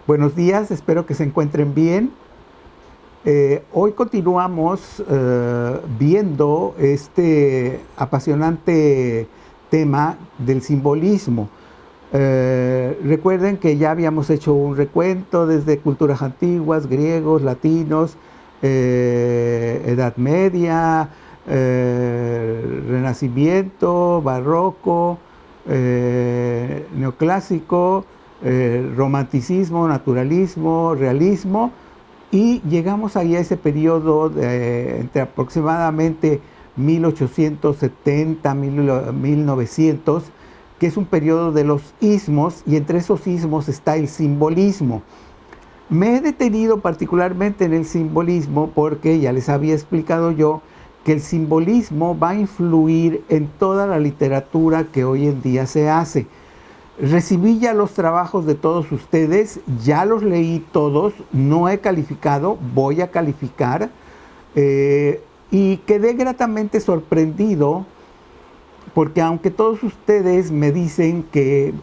Buenos días, espero que se encuentren bien. Hoy continuamos viendo este apasionante tema del simbolismo. Recuerden que ya habíamos hecho un recuento desde culturas antiguas, griegos, latinos, Edad Media, Renacimiento, Barroco, Neoclásico, romanticismo, naturalismo, realismo, y llegamos ahí a ese periodo entre aproximadamente 1870, 1900, que es un periodo de los ismos, y entre esos ismos está el simbolismo. Me he detenido particularmente en el simbolismo porque ya les había explicado yo que el simbolismo va a influir en toda la literatura que hoy en día se hace. Recibí ya los trabajos de todos ustedes, ya los leí todos, no he calificado, voy a calificar, y quedé gratamente sorprendido porque aunque todos ustedes me dicen que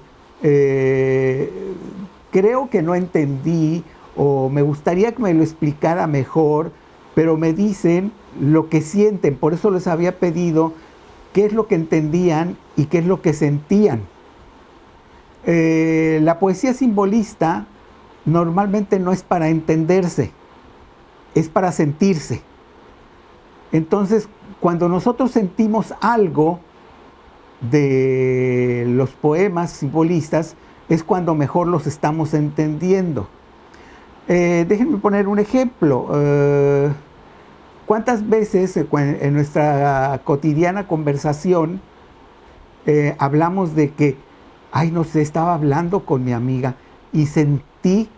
creo que no entendí o me gustaría que me lo explicara mejor, pero me dicen lo que sienten, por eso les había pedido qué es lo que entendían y qué es lo que sentían. La poesía simbolista normalmente no es para entenderse, es para sentirse. Entonces, cuando nosotros sentimos algo de los poemas simbolistas, es cuando mejor los estamos entendiendo. Déjenme poner un ejemplo. ¿Cuántas veces en nuestra cotidiana conversación hablamos de que, ay, no sé, estaba hablando con mi amiga y sentí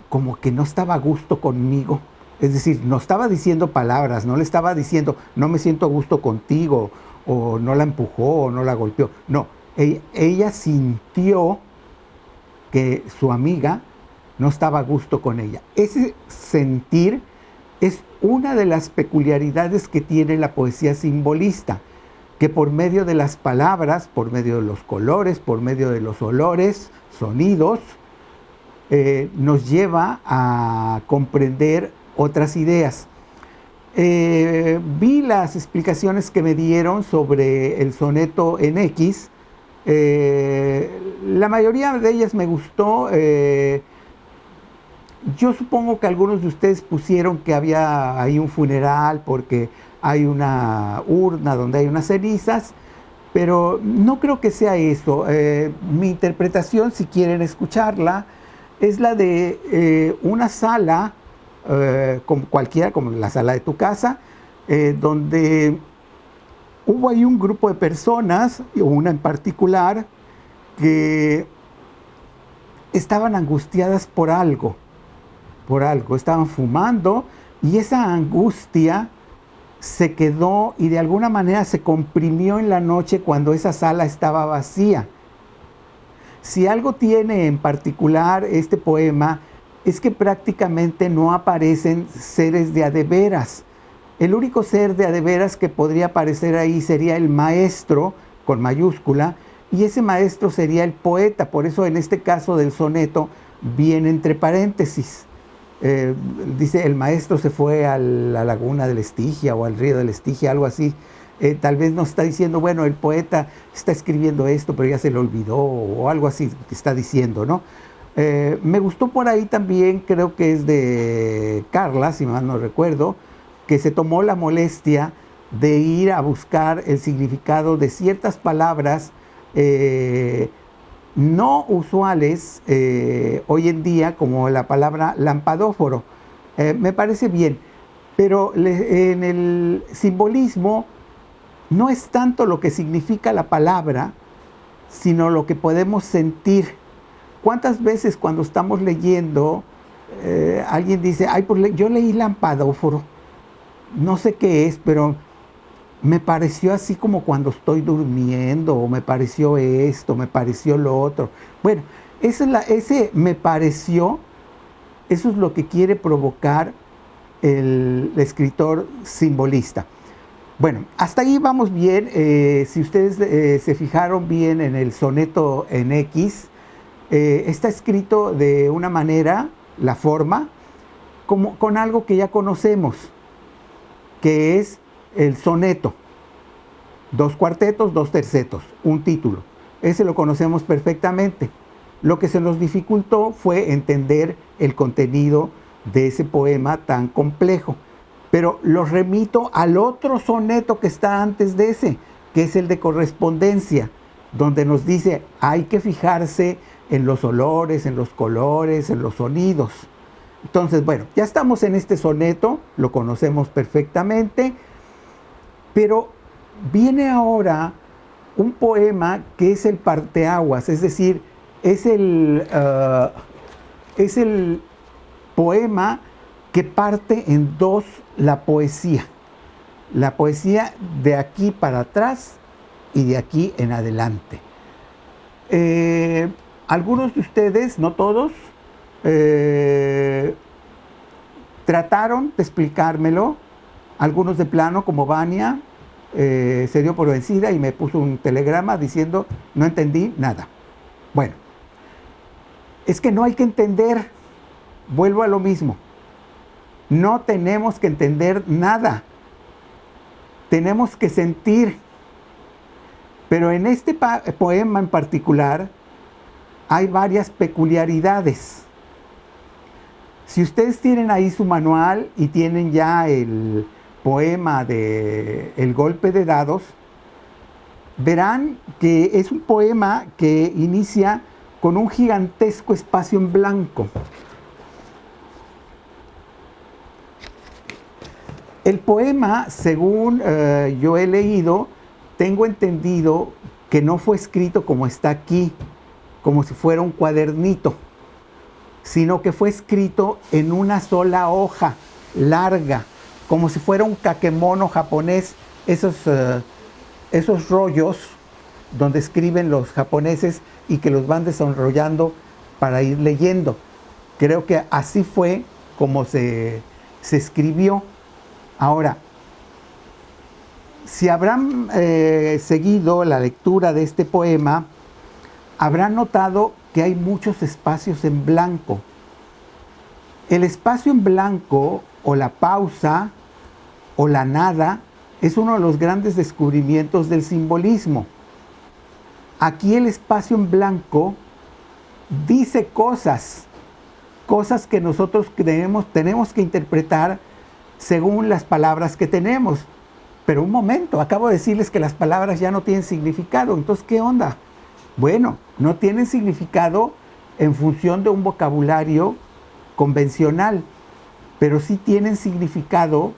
como que no estaba a gusto conmigo? Es decir, no estaba diciendo palabras, no le estaba diciendo, no me siento a gusto contigo, o no la empujó, o no la golpeó. No, ella sintió que su amiga no estaba a gusto con ella. Ese sentir es una de las peculiaridades que tiene la poesía simbolista, que por medio de las palabras, por medio de los colores, por medio de los olores, sonidos, nos lleva a comprender otras ideas. Vi las explicaciones que me dieron sobre el soneto en X. La mayoría de ellas me gustó. Yo supongo que algunos de ustedes pusieron que había ahí un funeral porque hay una urna donde hay unas cenizas, pero no creo que sea eso. Mi interpretación, si quieren escucharla, es la de una sala, como cualquiera, como la sala de tu casa, donde hubo ahí un grupo de personas, una en particular, que estaban angustiadas por algo, estaban fumando, y esa angustia se quedó y de alguna manera se comprimió en la noche cuando esa sala estaba vacía. Si algo tiene en particular este poema es que prácticamente no aparecen seres de a de veras. El único ser de a de veras que podría aparecer ahí sería el maestro, con mayúscula, y ese maestro sería el poeta. Por eso en este caso del soneto viene entre paréntesis. Dice, el maestro se fue a la laguna del Estigia o al río del Estigia, algo así. Tal vez nos está diciendo, bueno, el poeta está escribiendo esto, pero ya se le olvidó, o algo así que está diciendo, ¿no? Me gustó por ahí también, creo que es de Carla, si mal no recuerdo, que se tomó la molestia de ir a buscar el significado de ciertas palabras no usuales hoy en día, como la palabra lampadóforo. Me parece bien, pero en el simbolismo no es tanto lo que significa la palabra, sino lo que podemos sentir. ¿Cuántas veces cuando estamos leyendo, alguien dice, ay, pues yo leí lampadóforo, no sé qué es, pero me pareció así como cuando estoy durmiendo, o me pareció esto, me pareció lo otro? Bueno, ese me pareció, eso es lo que quiere provocar el escritor simbolista. Bueno, hasta ahí vamos bien. Si ustedes se fijaron bien en el soneto en X, está escrito de una manera, la forma, como con algo que ya conocemos, que es el soneto. 2 cuartetos, 2 tercetos, un título. Ese lo conocemos perfectamente. Lo que se nos dificultó fue entender el contenido de ese poema tan complejo. Pero los remito al otro soneto que está antes de ese, que es el de correspondencia, donde nos dice hay que fijarse en los olores, en los colores, en los sonidos. Entonces, bueno, ya estamos en este soneto, lo conocemos perfectamente, pero viene ahora un poema que es el parteaguas, es decir, es el poema que parte en dos la poesía de aquí para atrás y de aquí en adelante. Algunos de ustedes, no todos, trataron de explicármelo, algunos de plano, como Vania, se dio por vencida y me puso un telegrama diciendo no entendí nada. Bueno, es que no hay que entender, vuelvo a lo mismo, no tenemos que entender nada, tenemos que sentir. Pero en este poema en particular hay varias peculiaridades. Si ustedes tienen ahí su manual y tienen ya el poema de El golpe de dados, verán que es un poema que inicia con un gigantesco espacio en blanco. El poema, según yo he leído, tengo entendido que no fue escrito como está aquí, como si fuera un cuadernito, sino que fue escrito en una sola hoja larga, como si fuera un kakemono japonés, esos rollos donde escriben los japoneses y que los van desenrollando para ir leyendo. Creo que así fue como se escribió. Ahora, si habrán seguido la lectura de este poema, habrán notado que hay muchos espacios en blanco. El espacio en blanco, o la pausa, o la nada, es uno de los grandes descubrimientos del simbolismo. Aquí el espacio en blanco dice cosas que nosotros tenemos que interpretar según las palabras que tenemos. Pero un momento, acabo de decirles que las palabras ya no tienen significado. Entonces, ¿qué onda? Bueno, no tienen significado en función de un vocabulario convencional, pero sí tienen significado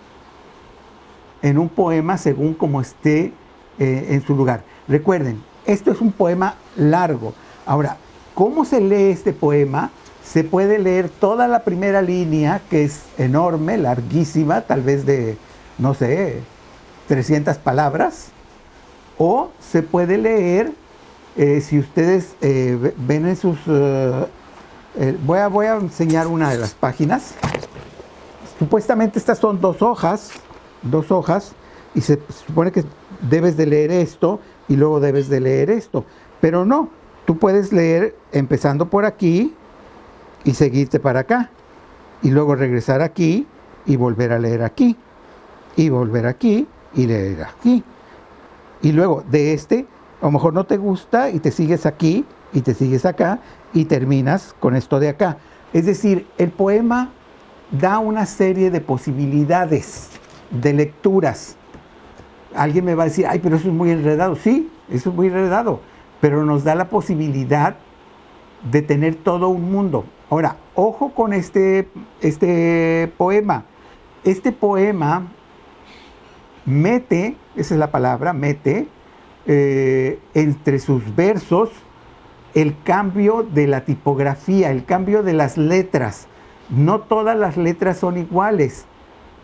en un poema según como esté en su lugar. Recuerden, esto es un poema largo. Ahora, ¿cómo se lee este poema? Se puede leer toda la primera línea, que es enorme, larguísima, tal vez de, no sé, 300 palabras, o se puede leer, si ustedes ven en sus... voy a enseñar una de las páginas. Supuestamente estas son dos hojas, y se supone que debes de leer esto y luego debes de leer esto, pero no, tú puedes leer empezando por aquí y seguirte para acá, y luego regresar aquí y volver a leer aquí, y volver aquí y leer aquí, y luego de a lo mejor no te gusta y te sigues aquí y te sigues acá y terminas con esto de acá. Es decir, el poema da una serie de posibilidades de lecturas. Alguien me va a decir, ay, pero eso es muy enredado. Sí, eso es muy enredado, pero nos da la posibilidad de tener todo un mundo. Ahora, ojo con este poema. Este poema mete, esa es la palabra, mete entre sus versos el cambio de la tipografía, el cambio de las letras. No todas las letras son iguales.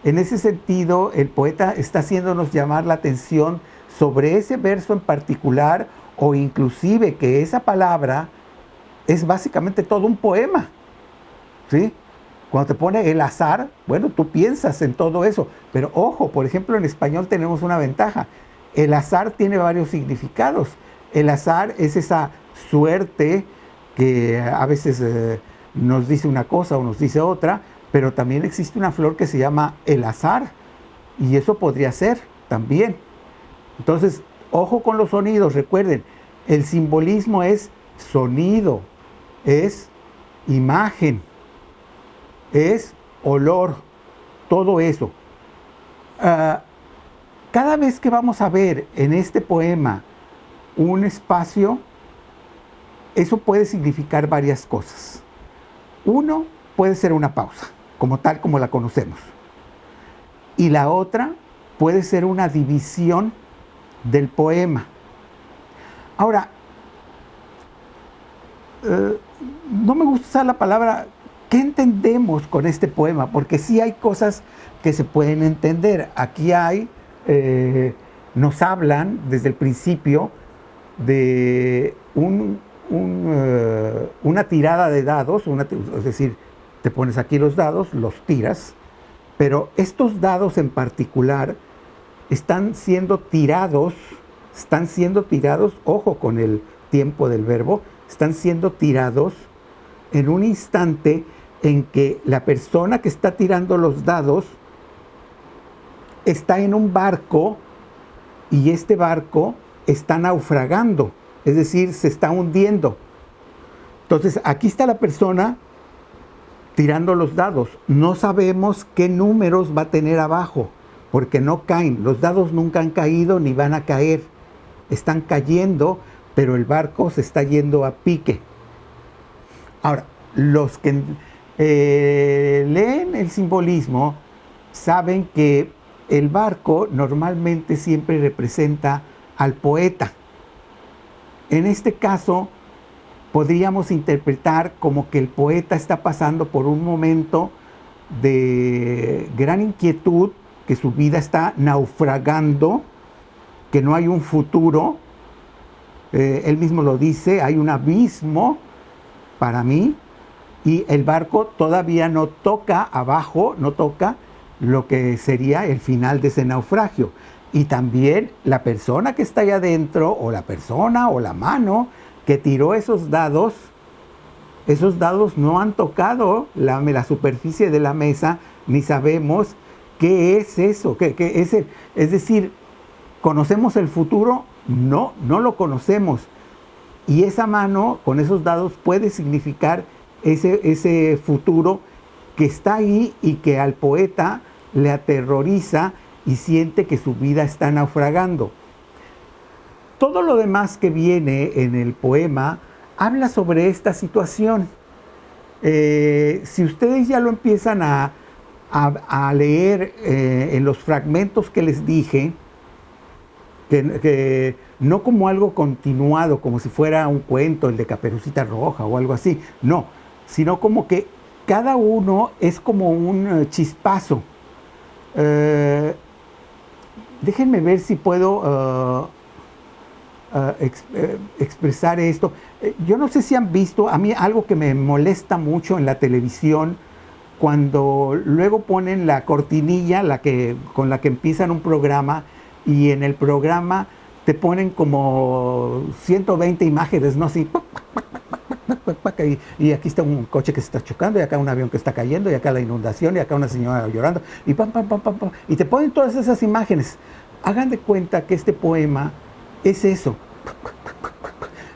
En ese sentido, el poeta está haciéndonos llamar la atención sobre ese verso en particular, o inclusive que esa palabra es básicamente todo un poema, ¿sí? Cuando te pone el azar, bueno, tú piensas en todo eso, pero ojo, por ejemplo, en español tenemos una ventaja. El azar tiene varios significados. El azar es esa suerte, que a veces nos dice una cosa o nos dice otra, pero también existe una flor que se llama el azar, y eso podría ser también. Entonces, ojo con los sonidos, recuerden, el simbolismo es sonido, es imagen, es olor, todo eso. Cada vez que vamos a ver en este poema un espacio, eso puede significar varias cosas. Uno, puede ser una pausa, como tal como la conocemos. Y la otra puede ser una división del poema. Ahora, no me gusta usar la palabra ¿qué entendemos con este poema? Porque sí hay cosas que se pueden entender. Aquí nos hablan desde el principio de una tirada de dados, es decir, te pones aquí los dados, los tiras, pero estos dados en particular están siendo tirados, ojo con el tiempo del verbo, están siendo tirados en un instante en que la persona que está tirando los dados está en un barco y este barco está naufragando, es decir, se está hundiendo. Entonces, aquí está la persona tirando los dados. No sabemos qué números va a tener abajo, porque no caen. Los dados nunca han caído ni van a caer. Están cayendo, pero el barco se está yendo a pique. Ahora, los que leen el simbolismo saben que el barco normalmente siempre representa al poeta. En este caso, podríamos interpretar como que el poeta está pasando por un momento de gran inquietud, que su vida está naufragando, que no hay un futuro. Él mismo lo dice, hay un abismo para mí, y el barco todavía no toca abajo, no toca lo que sería el final de ese naufragio. Y también la persona que está allá adentro, o la persona o la mano que tiró esos dados no han tocado la superficie de la mesa, ni sabemos qué es eso, qué es es decir, ¿conocemos el futuro? No lo conocemos. Y esa mano con esos dados puede significar ese futuro que está ahí y que al poeta le aterroriza y siente que su vida está naufragando. Todo lo demás que viene en el poema habla sobre esta situación. Si ustedes ya lo empiezan a leer en los fragmentos que les dije, que no como algo continuado, como si fuera un cuento, el de Caperucita Roja o algo así, no, sino como que cada uno es como un chispazo. Déjenme ver si puedo expresar esto. Yo no sé si han visto, a mí algo que me molesta mucho en la televisión, cuando luego ponen la cortinilla con la que empiezan un programa, y en el programa te ponen como 120 imágenes, ¿no? Así, y aquí está un coche que se está chocando, y acá un avión que está cayendo, y acá la inundación, y acá una señora llorando, y y te ponen todas esas imágenes. Hagan de cuenta que este poema es eso.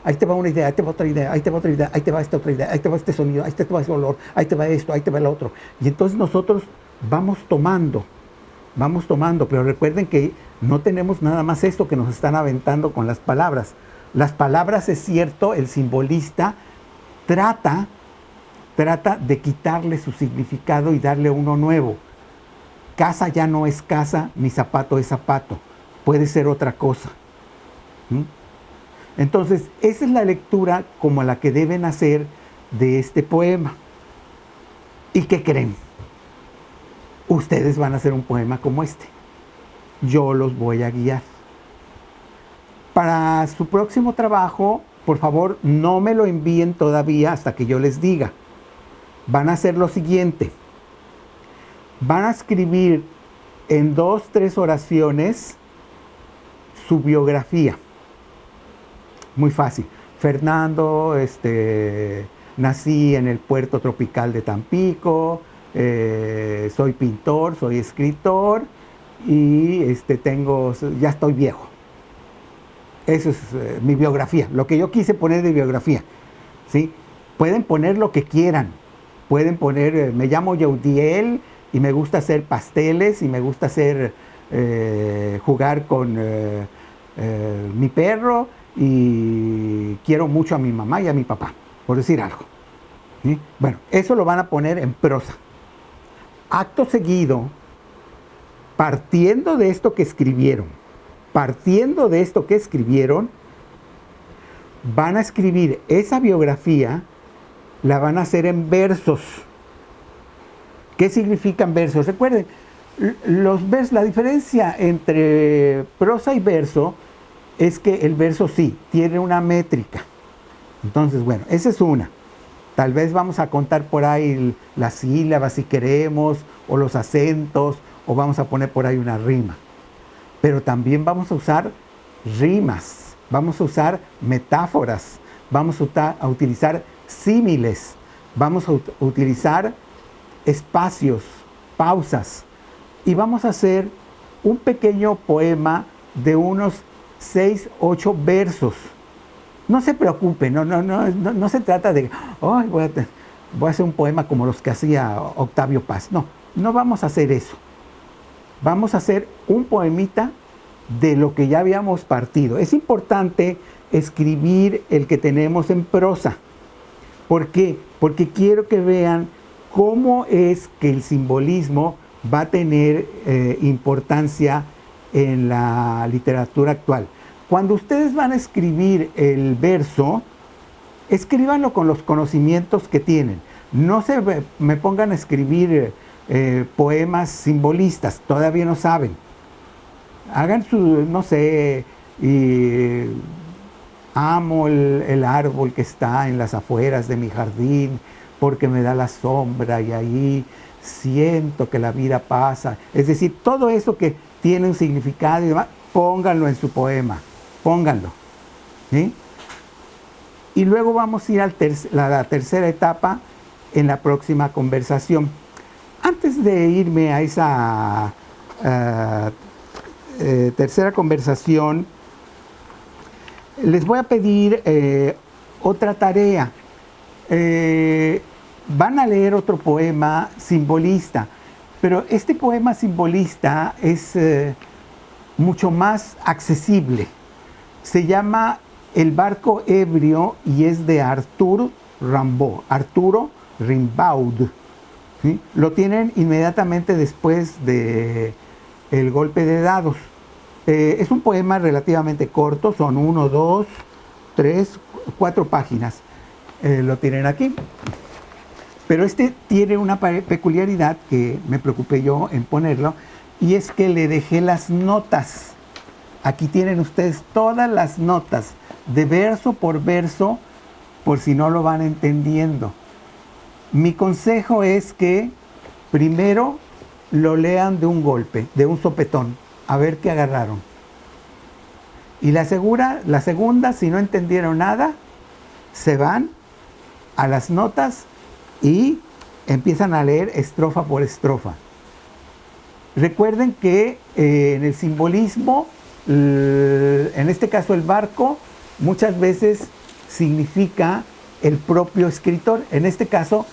Ahí te va una idea, ahí te va otra idea, ahí te va otra idea, ahí te va esta otra idea, ahí te va este sonido, ahí te va ese olor, ahí te va esto, ahí te va el otro. Y entonces nosotros vamos tomando, pero recuerden que no tenemos nada más esto que nos están aventando con las palabras. Las palabras, es cierto, el simbolista trata de quitarle su significado y darle uno nuevo. Casa ya no es casa, ni zapato es zapato. Puede ser otra cosa. Entonces, esa es la lectura como la que deben hacer de este poema. ¿Y qué creen? Ustedes van a hacer un poema como este. Yo los voy a guiar. Para su próximo trabajo, por favor, no me lo envíen todavía hasta que yo les diga. Van a hacer lo siguiente. Van a escribir en 2-3 oraciones su biografía. Muy fácil. Fernando, nací en el puerto tropical de Tampico, soy pintor, soy escritor y ya estoy viejo. Eso es mi biografía, lo que yo quise poner de biografía, ¿sí? Pueden poner lo que quieran, pueden poner, me llamo Yeudiel y me gusta hacer pasteles y me gusta jugar con mi perro y quiero mucho a mi mamá y a mi papá, por decir algo, ¿sí? Bueno, eso lo van a poner en prosa. Acto seguido, partiendo de esto que escribieron, van a escribir esa biografía, la van a hacer en versos. ¿Qué significan versos? Recuerden, la diferencia entre prosa y verso es que el verso sí tiene una métrica. Entonces, bueno, esa es una. Tal vez vamos a contar por ahí las sílabas si queremos, o los acentos, o vamos a poner por ahí una rima. Pero también vamos a usar rimas, vamos a usar metáforas, vamos a utilizar símiles, vamos a utilizar espacios, pausas, y vamos a hacer un pequeño poema de unos 6, 8 versos. No se preocupen, no se trata de, oh, voy a hacer un poema como los que hacía Octavio Paz. No vamos a hacer eso. Vamos a hacer un poemita de lo que ya habíamos partido. Es importante escribir el que tenemos en prosa. ¿Por qué? Porque quiero que vean cómo es que el simbolismo va a tener importancia en la literatura actual. Cuando ustedes van a escribir el verso, escríbanlo con los conocimientos que tienen. No me pongan a escribir poemas simbolistas, todavía no saben. Hagan no sé, amo el árbol que está en las afueras de mi jardín porque me da la sombra y ahí siento que la vida pasa. Es decir, todo eso que tiene un significado y demás, pónganlo en su poema, pónganlo, ¿sí? Y luego vamos a ir a la tercera etapa en la próxima conversación. Antes de irme a esa tercera conversación, les voy a pedir otra tarea. Van a leer otro poema simbolista, pero este poema simbolista es mucho más accesible. Se llama El barco ebrio y es de Arturo Rimbaud. ¿Sí? Lo tienen inmediatamente después de El golpe de dados. Es un poema relativamente corto, son 1, 2, 3, 4 páginas. Lo tienen aquí. Pero tiene una peculiaridad que me preocupé yo en ponerlo, y es que le dejé las notas. Aquí tienen ustedes todas las notas, de verso por verso, por si no lo van entendiendo. Mi consejo es que primero lo lean de un golpe, de un sopetón, a ver qué agarraron. Y la segunda, si no entendieron nada, se van a las notas y empiezan a leer estrofa por estrofa. Recuerden que en el simbolismo, en este caso el barco, muchas veces significa el propio escritor. En este caso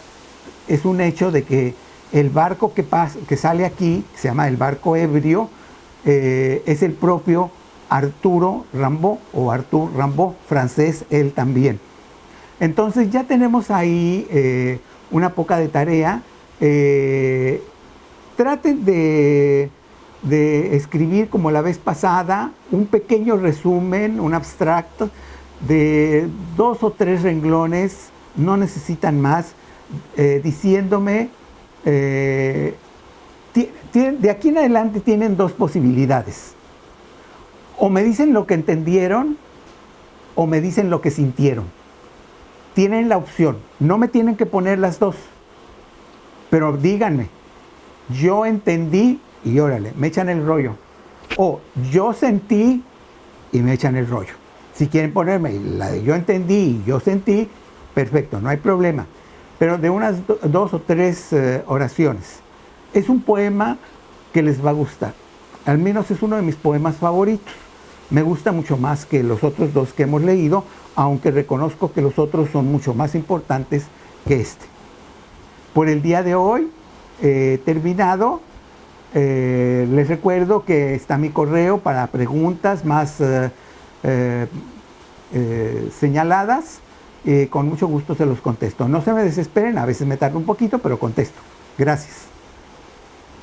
es un hecho de que el barco que sale aquí, se llama el barco ebrio, es el propio Arturo Rimbaud, o Arthur Rimbaud, francés él también. Entonces ya tenemos ahí una poca de tarea. Traten de escribir como la vez pasada, un pequeño resumen, un abstracto de 2 o 3 renglones, no necesitan más, diciéndome, de aquí en adelante tienen 2 posibilidades. O me dicen lo que entendieron, o me dicen lo que sintieron. Tienen la opción, no me tienen que poner las 2, pero díganme, yo entendí y órale, me echan el rollo. O yo sentí y me echan el rollo. Si quieren ponerme la de yo entendí y yo sentí, perfecto, no hay problema. Pero de unas 2 o 3 oraciones. Es un poema que les va a gustar. Al menos es uno de mis poemas favoritos. Me gusta mucho más que los otros 2 que hemos leído, aunque reconozco que los otros son mucho más importantes que este. Por el día de hoy he terminado. Les recuerdo que está mi correo para preguntas más señaladas. Con mucho gusto se los contesto. No se me desesperen, a veces me tardo un poquito, pero contesto. Gracias.